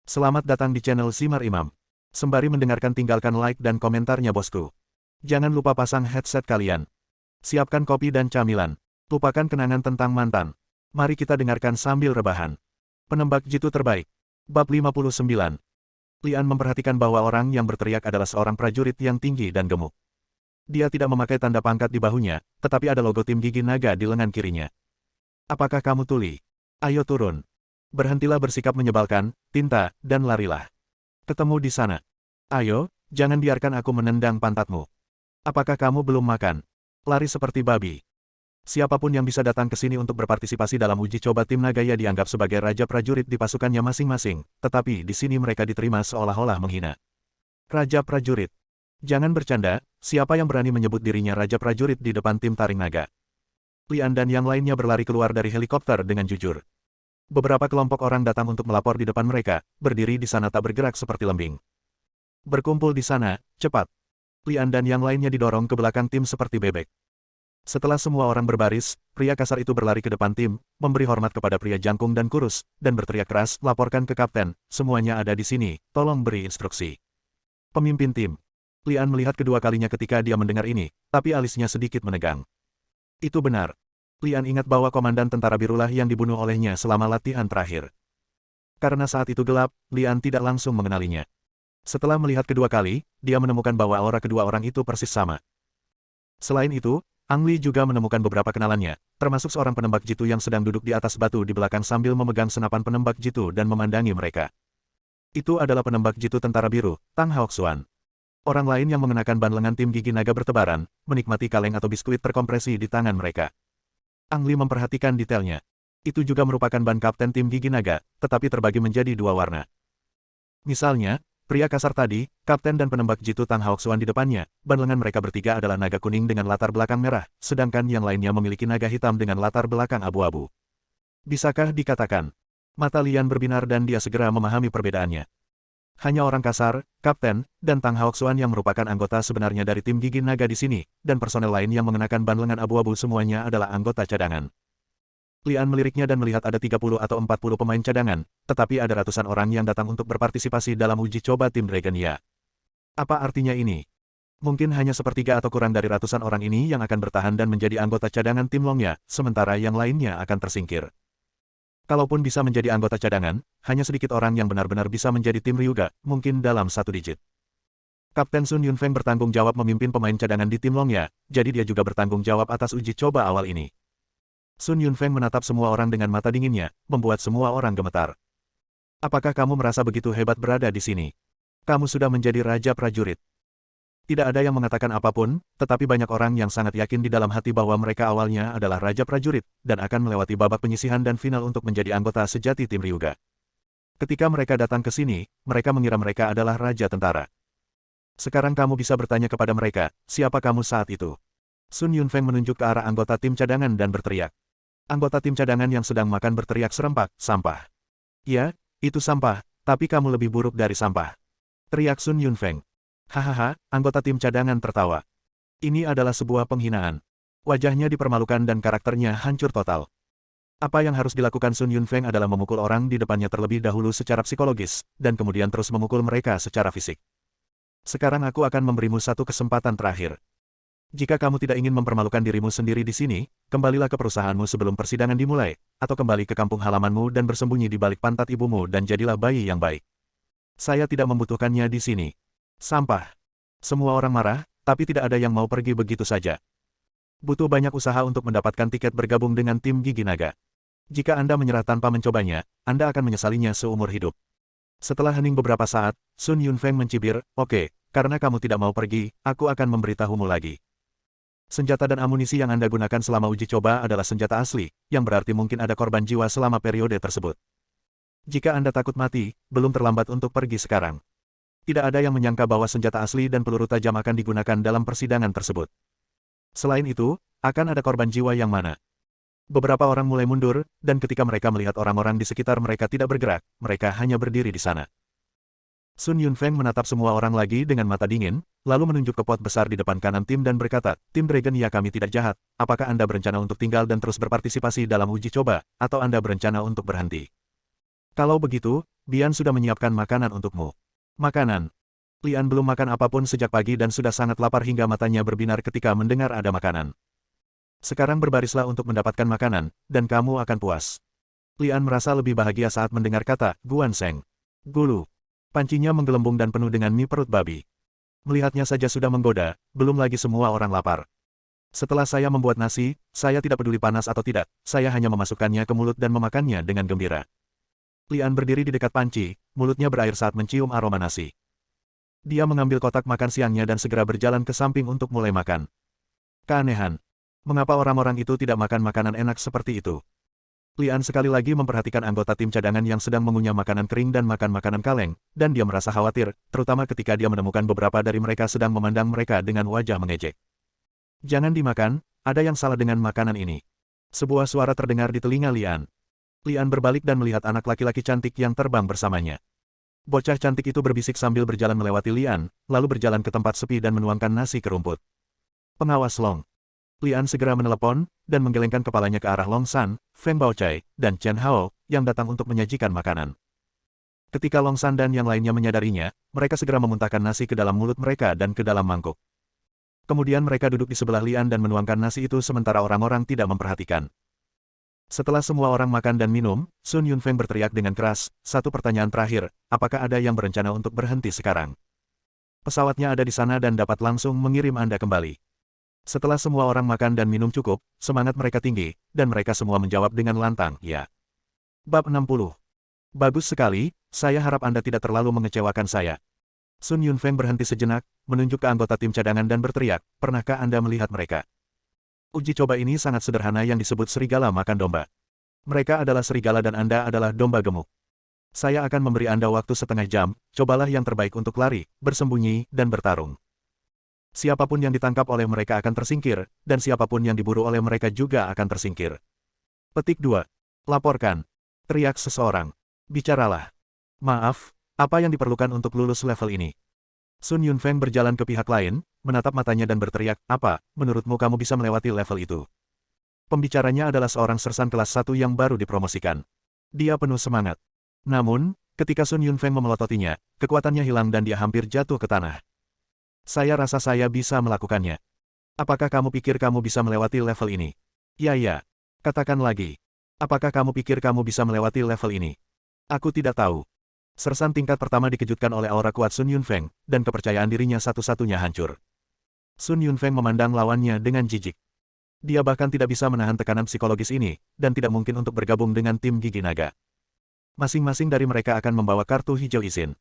Selamat datang di channel Simar Imam. Sembari mendengarkan tinggalkan like dan komentarnya bosku. Jangan lupa pasang headset kalian. Siapkan kopi dan camilan. Lupakan kenangan tentang mantan. Mari kita dengarkan sambil rebahan. Penembak jitu terbaik. Bab 59. Lian memperhatikan bahwa orang yang berteriak adalah seorang prajurit yang tinggi dan gemuk. Dia tidak memakai tanda pangkat di bahunya, tetapi ada logo tim gigi naga di lengan kirinya. Apakah kamu tuli? Ayo turun. Berhentilah bersikap menyebalkan, tinta, dan larilah. Ketemu di sana. Ayo, jangan biarkan aku menendang pantatmu. Apakah kamu belum makan? Lari seperti babi. Siapapun yang bisa datang ke sini untuk berpartisipasi dalam uji coba tim Nagaya dianggap sebagai raja prajurit di pasukannya masing-masing, tetapi di sini mereka diterima seolah-olah menghina. Raja prajurit. Jangan bercanda, siapa yang berani menyebut dirinya raja prajurit di depan tim taring naga? Lian dan yang lainnya berlari keluar dari helikopter dengan jujur. Beberapa kelompok orang datang untuk melapor di depan mereka, berdiri di sana tak bergerak seperti lembing. Berkumpul di sana, cepat. Lian dan yang lainnya didorong ke belakang tim seperti bebek. Setelah semua orang berbaris, pria kasar itu berlari ke depan tim, memberi hormat kepada pria jangkung dan kurus, dan berteriak keras, laporkan ke kapten, semuanya ada di sini, tolong beri instruksi. Pemimpin tim. Lian melihat kedua kalinya ketika dia mendengar ini, tapi alisnya sedikit menegang. Itu benar. Lian ingat bahwa komandan tentara birulah yang dibunuh olehnya selama latihan terakhir. Karena saat itu gelap, Lian tidak langsung mengenalinya. Setelah melihat kedua kali, dia menemukan bahwa aura kedua orang itu persis sama. Selain itu, Ang Li juga menemukan beberapa kenalannya, termasuk seorang penembak jitu yang sedang duduk di atas batu di belakang sambil memegang senapan penembak jitu dan memandangi mereka. Itu adalah penembak jitu tentara biru, Tang Haoxuan. Orang lain yang mengenakan ban lengan tim gigi naga bertebaran, menikmati kaleng atau biskuit terkompresi di tangan mereka. Ang Li memperhatikan detailnya. Itu juga merupakan ban kapten tim gigi naga, tetapi terbagi menjadi dua warna. Misalnya, pria kasar tadi, kapten dan penembak jitu Tang Haoxuan di depannya, ban lengan mereka bertiga adalah naga kuning dengan latar belakang merah, sedangkan yang lainnya memiliki naga hitam dengan latar belakang abu-abu. Bisakah dikatakan? Mata Lian berbinar dan dia segera memahami perbedaannya. Hanya orang kasar, kapten, dan Tang Haoxuan yang merupakan anggota sebenarnya dari tim gigi naga di sini, dan personel lain yang mengenakan ban lengan abu-abu semuanya adalah anggota cadangan. Lian meliriknya dan melihat ada 30 atau 40 pemain cadangan, tetapi ada ratusan orang yang datang untuk berpartisipasi dalam uji coba tim Dragonia. Apa artinya ini? Mungkin hanya sepertiga atau kurang dari ratusan orang ini yang akan bertahan dan menjadi anggota cadangan tim Longya, sementara yang lainnya akan tersingkir. Kalaupun bisa menjadi anggota cadangan, hanya sedikit orang yang benar-benar bisa menjadi tim Ryuga, mungkin dalam satu digit. Kapten Sun Yunfeng bertanggung jawab memimpin pemain cadangan di tim Longya, jadi dia juga bertanggung jawab atas uji coba awal ini. Sun Yunfeng menatap semua orang dengan mata dinginnya, membuat semua orang gemetar. Apakah kamu merasa begitu hebat berada di sini? Kamu sudah menjadi raja prajurit. Tidak ada yang mengatakan apapun, tetapi banyak orang yang sangat yakin di dalam hati bahwa mereka awalnya adalah raja prajurit, dan akan melewati babak penyisihan dan final untuk menjadi anggota sejati tim Ryuga. Ketika mereka datang ke sini, mereka mengira mereka adalah raja tentara. Sekarang kamu bisa bertanya kepada mereka, siapa kamu saat itu? Sun Yunfeng menunjuk ke arah anggota tim cadangan dan berteriak. Anggota tim cadangan yang sedang makan berteriak serempak, sampah. Ya, itu sampah, tapi kamu lebih buruk dari sampah. Teriak Sun Yunfeng. Hahaha, anggota tim cadangan tertawa. Ini adalah sebuah penghinaan. Wajahnya dipermalukan dan karakternya hancur total. Apa yang harus dilakukan Sun Yunfeng adalah memukul orang di depannya terlebih dahulu secara psikologis, dan kemudian terus memukul mereka secara fisik. Sekarang aku akan memberimu satu kesempatan terakhir. Jika kamu tidak ingin mempermalukan dirimu sendiri di sini, kembalilah ke perusahaanmu sebelum persidangan dimulai, atau kembali ke kampung halamanmu dan bersembunyi di balik pantat ibumu dan jadilah bayi yang baik. Saya tidak membutuhkannya di sini. Sampah. Semua orang marah, tapi tidak ada yang mau pergi begitu saja. Butuh banyak usaha untuk mendapatkan tiket bergabung dengan tim gigi naga. Jika Anda menyerah tanpa mencobanya, Anda akan menyesalinya seumur hidup. Setelah hening beberapa saat, Sun Yunfeng mencibir, oke, karena kamu tidak mau pergi, aku akan memberitahumu lagi. Senjata dan amunisi yang Anda gunakan selama uji coba adalah senjata asli, yang berarti mungkin ada korban jiwa selama periode tersebut. Jika Anda takut mati, belum terlambat untuk pergi sekarang. Tidak ada yang menyangka bahwa senjata asli dan peluru tajam akan digunakan dalam persidangan tersebut. Selain itu, akan ada korban jiwa yang mana? Beberapa orang mulai mundur, dan ketika mereka melihat orang-orang di sekitar mereka tidak bergerak, mereka hanya berdiri di sana. Sun Yunfeng menatap semua orang lagi dengan mata dingin, lalu menunjuk ke pot besar di depan kanan tim dan berkata, tim Dragon ya kami tidak jahat, apakah Anda berencana untuk tinggal dan terus berpartisipasi dalam uji coba, atau Anda berencana untuk berhenti? Kalau begitu, Bian sudah menyiapkan makanan untukmu. Makanan. Lian belum makan apapun sejak pagi dan sudah sangat lapar hingga matanya berbinar ketika mendengar ada makanan. Sekarang berbarislah untuk mendapatkan makanan, dan kamu akan puas. Lian merasa lebih bahagia saat mendengar kata, Guan Seng. Gulu. Pancinya menggelembung dan penuh dengan mie perut babi. Melihatnya saja sudah menggoda, belum lagi semua orang lapar. Setelah saya membuat nasi, saya tidak peduli panas atau tidak, saya hanya memasukkannya ke mulut dan memakannya dengan gembira. Lian berdiri di dekat panci, mulutnya berair saat mencium aroma nasi. Dia mengambil kotak makan siangnya dan segera berjalan ke samping untuk mulai makan. Keanehan. Mengapa orang-orang itu tidak makan makanan enak seperti itu? Lian sekali lagi memperhatikan anggota tim cadangan yang sedang mengunyah makanan kering dan makan makanan kaleng, dan dia merasa khawatir, terutama ketika dia menemukan beberapa dari mereka sedang memandang mereka dengan wajah mengejek. Jangan dimakan, ada yang salah dengan makanan ini. Sebuah suara terdengar di telinga Lian. Lian berbalik dan melihat anak laki-laki cantik yang terbang bersamanya. Bocah cantik itu berbisik sambil berjalan melewati Lian, lalu berjalan ke tempat sepi dan menuangkan nasi ke rumput. Pengawas Long. Lian segera menelepon, dan menggelengkan kepalanya ke arah Long San, Feng Baochai, dan Chen Hao, yang datang untuk menyajikan makanan. Ketika Long San dan yang lainnya menyadarinya, mereka segera memuntahkan nasi ke dalam mulut mereka dan ke dalam mangkuk. Kemudian mereka duduk di sebelah Lian dan menuangkan nasi itu sementara orang-orang tidak memperhatikan. Setelah semua orang makan dan minum, Sun Yunfeng berteriak dengan keras, satu pertanyaan terakhir, apakah ada yang berencana untuk berhenti sekarang? Pesawatnya ada di sana dan dapat langsung mengirim Anda kembali. Setelah semua orang makan dan minum cukup, semangat mereka tinggi, dan mereka semua menjawab dengan lantang, ya. Bab 60. Bagus sekali, saya harap Anda tidak terlalu mengecewakan saya. Sun Yunfeng berhenti sejenak, menunjuk ke anggota tim cadangan dan berteriak, pernahkah Anda melihat mereka? Uji coba ini sangat sederhana yang disebut serigala makan domba. Mereka adalah serigala dan Anda adalah domba gemuk. Saya akan memberi Anda waktu setengah jam, cobalah yang terbaik untuk lari, bersembunyi, dan bertarung. Siapapun yang ditangkap oleh mereka akan tersingkir, dan siapapun yang diburu oleh mereka juga akan tersingkir. Petik 2. Laporkan. Teriak seseorang. Bicaralah. Maaf, apa yang diperlukan untuk lulus level ini? Sun Yunfeng berjalan ke pihak lain, menatap matanya dan berteriak, apa, menurutmu kamu bisa melewati level itu? Pembicaranya adalah seorang sersan kelas 1 yang baru dipromosikan. Dia penuh semangat. Namun, ketika Sun Yunfeng memelototinya, kekuatannya hilang dan dia hampir jatuh ke tanah. Saya rasa saya bisa melakukannya. Apakah kamu pikir kamu bisa melewati level ini? Ya. Katakan lagi. Apakah kamu pikir kamu bisa melewati level ini? Aku tidak tahu. Sersan tingkat pertama dikejutkan oleh aura kuat Sun Yunfeng, dan kepercayaan dirinya satu-satunya hancur. Sun Yunfeng memandang lawannya dengan jijik. Dia bahkan tidak bisa menahan tekanan psikologis ini, dan tidak mungkin untuk bergabung dengan tim Gigi Naga. Masing-masing dari mereka akan membawa kartu hijau izin.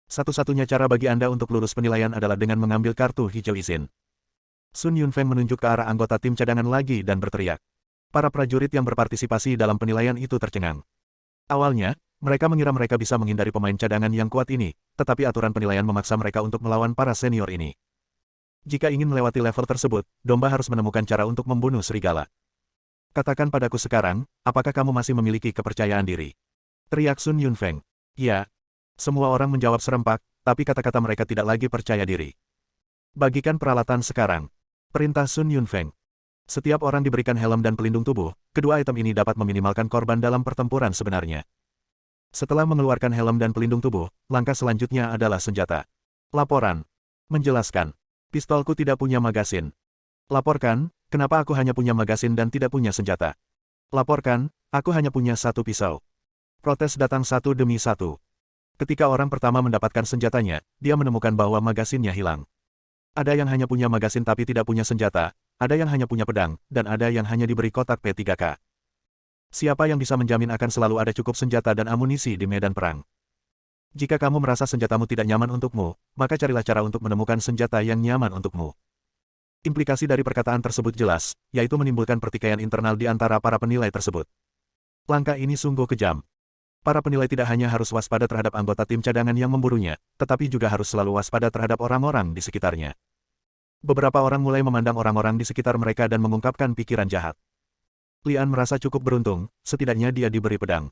Satu-satunya cara bagi Anda untuk lulus penilaian adalah dengan mengambil kartu hijau izin. Sun Yunfeng menunjuk ke arah anggota tim cadangan lagi dan berteriak. Para prajurit yang berpartisipasi dalam penilaian itu tercengang. Awalnya, mereka mengira mereka bisa menghindari pemain cadangan yang kuat ini, tetapi aturan penilaian memaksa mereka untuk melawan para senior ini. Jika ingin melewati level tersebut, domba harus menemukan cara untuk membunuh serigala. Katakan padaku sekarang, apakah kamu masih memiliki kepercayaan diri? Teriak Sun Yunfeng. Ya. Semua orang menjawab serempak, tapi kata-kata mereka tidak lagi percaya diri. Bagikan peralatan sekarang. Perintah Sun Yunfeng. Setiap orang diberikan helm dan pelindung tubuh, kedua item ini dapat meminimalkan korban dalam pertempuran sebenarnya. Setelah mengeluarkan helm dan pelindung tubuh, langkah selanjutnya adalah senjata. Laporan. Menjelaskan. Pistolku tidak punya magasin. Laporkan, kenapa aku hanya punya magasin dan tidak punya senjata. Laporkan, aku hanya punya satu pisau. Protes datang satu demi satu. Ketika orang pertama mendapatkan senjatanya, dia menemukan bahwa magasinnya hilang. Ada yang hanya punya magasin tapi tidak punya senjata, ada yang hanya punya pedang, dan ada yang hanya diberi kotak P3K. Siapa yang bisa menjamin akan selalu ada cukup senjata dan amunisi di medan perang? Jika kamu merasa senjatamu tidak nyaman untukmu, maka carilah cara untuk menemukan senjata yang nyaman untukmu. Implikasi dari perkataan tersebut jelas, yaitu menimbulkan pertikaian internal di antara para penilai tersebut. Langkah ini sungguh kejam. Para penilai tidak hanya harus waspada terhadap anggota tim cadangan yang memburunya, tetapi juga harus selalu waspada terhadap orang-orang di sekitarnya. Beberapa orang mulai memandang orang-orang di sekitar mereka dan mengungkapkan pikiran jahat. Lian merasa cukup beruntung, setidaknya dia diberi pedang.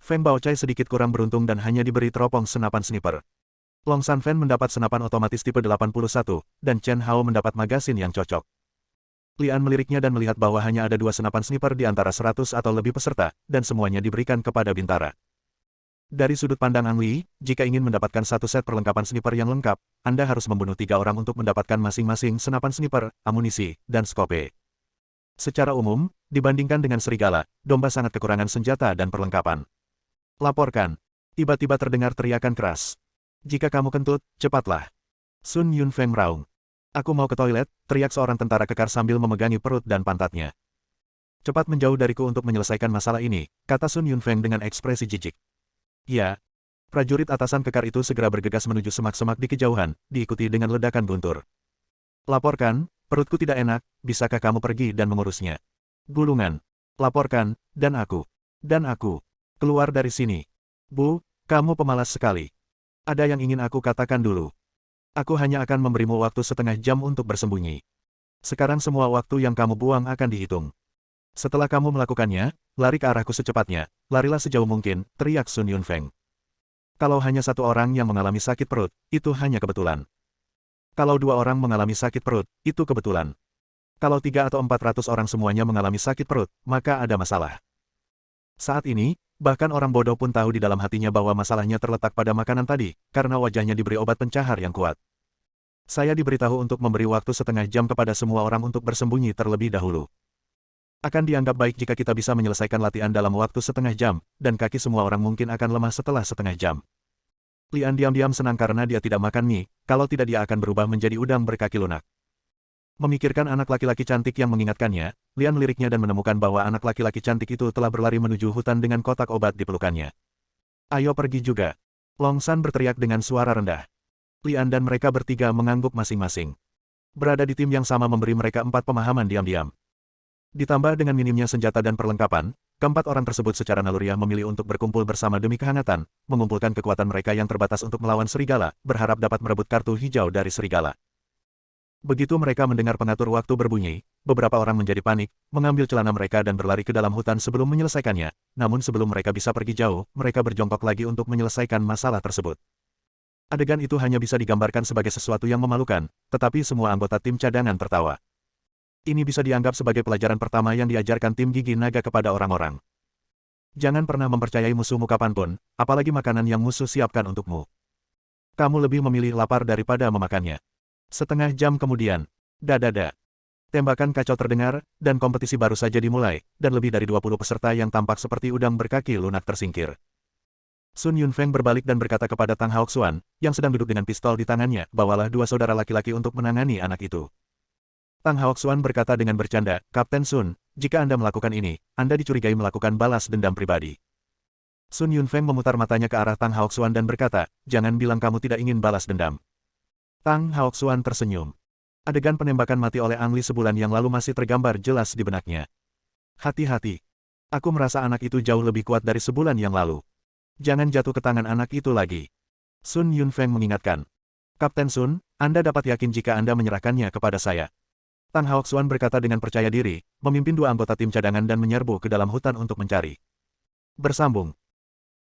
Feng Baochai sedikit kurang beruntung dan hanya diberi teropong senapan sniper. Long Sanfen mendapat senapan otomatis tipe 81, dan Chen Hao mendapat magasin yang cocok. Lian meliriknya dan melihat bahwa hanya ada 2 senapan sniper di antara 100 atau lebih peserta, dan semuanya diberikan kepada Bintara. Dari sudut pandang Ang Lee, jika ingin mendapatkan satu set perlengkapan sniper yang lengkap, Anda harus membunuh 3 orang untuk mendapatkan masing-masing senapan sniper, amunisi, dan skope. Secara umum, dibandingkan dengan serigala, domba sangat kekurangan senjata dan perlengkapan. Laporkan. Tiba-tiba terdengar teriakan keras. Jika kamu kentut, cepatlah. Sun Yunfeng meraung. Aku mau ke toilet, teriak seorang tentara kekar sambil memegangi perut dan pantatnya. Cepat menjauh dariku untuk menyelesaikan masalah ini, kata Sun Yunfeng dengan ekspresi jijik. Ya. Prajurit atasan kekar itu segera bergegas menuju semak-semak di kejauhan, diikuti dengan ledakan guntur. Laporkan, perutku tidak enak, bisakah kamu pergi dan mengurusnya? Gulungan. Laporkan, dan aku. Keluar dari sini. Bu, kamu pemalas sekali. Ada yang ingin aku katakan dulu. Aku hanya akan memberimu waktu setengah jam untuk bersembunyi. Sekarang semua waktu yang kamu buang akan dihitung. Setelah kamu melakukannya, lari ke arahku secepatnya, larilah sejauh mungkin, teriak Sun Yunfeng. Kalau hanya satu orang yang mengalami sakit perut, itu hanya kebetulan. Kalau 2 orang mengalami sakit perut, itu kebetulan. Kalau 300 atau 400 orang semuanya mengalami sakit perut, maka ada masalah. Saat ini, bahkan orang bodoh pun tahu di dalam hatinya bahwa masalahnya terletak pada makanan tadi, karena wajahnya diberi obat pencahar yang kuat. Saya diberitahu untuk memberi waktu setengah jam kepada semua orang untuk bersembunyi terlebih dahulu. Akan dianggap baik jika kita bisa menyelesaikan latihan dalam waktu setengah jam, dan kaki semua orang mungkin akan lemah setelah setengah jam. Lian diam-diam senang karena dia tidak makan mie, kalau tidak dia akan berubah menjadi udang berkaki lunak. Memikirkan anak laki-laki cantik yang mengingatkannya, Lian meliriknya dan menemukan bahwa anak laki-laki cantik itu telah berlari menuju hutan dengan kotak obat di pelukannya. Ayo pergi juga. Long San berteriak dengan suara rendah. Lian dan mereka bertiga mengangguk masing-masing. Berada di tim yang sama memberi mereka 4 pemahaman diam-diam. Ditambah dengan minimnya senjata dan perlengkapan, keempat orang tersebut secara naluriah memilih untuk berkumpul bersama demi kehangatan, mengumpulkan kekuatan mereka yang terbatas untuk melawan serigala, berharap dapat merebut kartu hijau dari serigala. Begitu mereka mendengar pengatur waktu berbunyi, beberapa orang menjadi panik, mengambil celana mereka dan berlari ke dalam hutan sebelum menyelesaikannya, namun sebelum mereka bisa pergi jauh, mereka berjongkok lagi untuk menyelesaikan masalah tersebut. Adegan itu hanya bisa digambarkan sebagai sesuatu yang memalukan, tetapi semua anggota tim cadangan tertawa. Ini bisa dianggap sebagai pelajaran pertama yang diajarkan tim gigi naga kepada orang-orang. Jangan pernah mempercayai musuhmu kapanpun, apalagi makanan yang musuh siapkan untukmu. Kamu lebih memilih lapar daripada memakannya. Setengah jam kemudian, dadada. Tembakan kacau terdengar, dan kompetisi baru saja dimulai, dan lebih dari 20 peserta yang tampak seperti udang berkaki lunak tersingkir. Sun Yunfeng berbalik dan berkata kepada Tang Haoxuan, yang sedang duduk dengan pistol di tangannya, bawalah 2 saudara laki-laki untuk menangani anak itu. Tang Haoxuan berkata dengan bercanda, Kapten Sun, jika Anda melakukan ini, Anda dicurigai melakukan balas dendam pribadi. Sun Yunfeng memutar matanya ke arah Tang Haoxuan dan berkata, jangan bilang kamu tidak ingin balas dendam. Tang Haoxuan tersenyum. Adegan penembakan mati oleh Ang Lee sebulan yang lalu masih tergambar jelas di benaknya. Hati-hati. Aku merasa anak itu jauh lebih kuat dari sebulan yang lalu. Jangan jatuh ke tangan anak itu lagi. Sun Yunfeng mengingatkan. Kapten Sun, Anda dapat yakin jika Anda menyerahkannya kepada saya. Tang Haoxuan berkata dengan percaya diri, memimpin 2 anggota tim cadangan dan menyerbu ke dalam hutan untuk mencari. Bersambung.